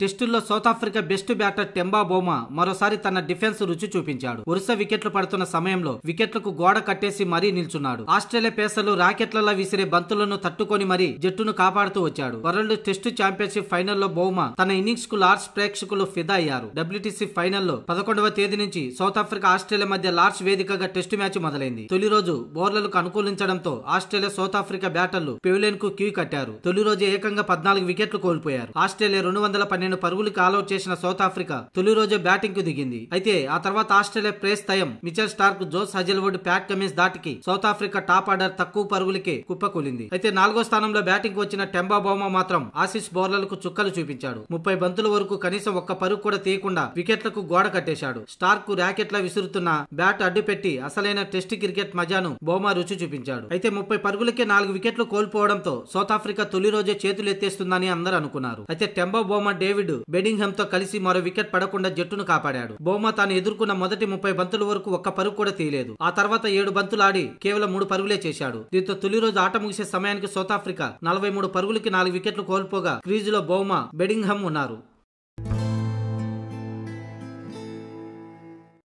టెస్టుల్లో south Africa best batter Temba Bavuma మరోసారి తన డిఫెన్స్ రుచి చూపించాడు. వరుస వికెట్లు పడుతున్న సమయంలో వికెట్లకు గోడ కట్టేసి మరీ నిల్చున్నాడు. ఆస్ట్రేలియా పేసర్లు రాకెట్లలా విసిరే బంతులను తట్టుకొని మరీ జట్టును కాపాడుతూ వచ్చాడు. వరల్డ్ టెస్టు ఛాంపియన్షిప్ ఫైనల్లో బౌమా తన ఇన్నింగ్స్ కు లార్డ్స్ ప్రేక్షకులు ఫిదా అయ్యారు. WTC ఫైనల్లో 11వ తేదీ నుంచి సౌత్ ఆఫ్రికా ఆస్ట్రేలియా మధ్య లార్డ్స్ వేదికగా టెస్టు మ్యాచ్ మొదలైంది. తొలి రోజు బౌలర్లకు అనుకూలించడంతో ఆస్ట్రేలియా సౌత్ ఆఫ్రికా బ్యాటర్లు పెవిలియన్ కు క్యూ కట్టారు. తొలి రోజు ఏకంగా 14 వికెట్లు కోల్పోయారు. ఆస్ట్రేలియా 212 పరుగులకు ఆల్అౌట్ చేసిన సౌత్ ఆఫ్రికా తొలి రోజు బ్యాటింగ్ కు దిగింది. అయితే ఆ తర్వాత ఆస్ట్రేలియా ప్రేస్ తయం Mitchell Starc, Josh Hazlewood, Pat Cummins దాటికి సౌత్ ఆఫ్రికా టాప్ ఆర్డర్ తక్కువ పరుగులకే కుప్పకూలింది. అయితే 4వ స్థానంలో బ్యాటింగ్ కు వచ్చిన టెంబా బౌమా మాత్రం ఆసీస్ బౌలర్లకు చుక్కలు చూపించాడు. 30 బంతుల వరకు కనీసం ఒక్క పరుగు కూడా తీయకుండా వికెట్లకు గోడ కట్టేశాడు. స్టార్క్ కు ర్యాకెట్లా విసురుతున్న బ్యాట్ అడ్డుపెట్టి అసలైన టెస్ట్ క్రికెట్ మజాను బౌమా రుచి చూపించాడు. అయితే 30 పరుగులకే 4 వికెట్లు కోల్పోవడంతో సౌత్ ఆఫ్రికా తొలి రోజే చేతులు ఎత్తేస్తుందని అందరూ అనుకున్నారు. అయితే టెంబా బౌమా డేవిడ్ బెడింగ్హామ్ తో కలిసి మరో వికెట్ పడకుండా జట్టును కాపాడాడు. బౌమా తాను ఎదుర్కొన్న మొదటి 30 బంతుల వరకు ఒక్క పరుగు కూడా తీయలేదు. ఆ తర్వాత 7 బంతులు ఆడి కేవలం 3 పరుగులే చేశాడు. దీంతో తొలి రోజు ఆట ముగిసే సమయానికి సౌత్ ఆఫ్రికా 43 పరుగులకి 4 వికెట్లు కోల్పోగా క్రీజులో బౌమా, బెడింగ్హామ్ ఉన్నారు.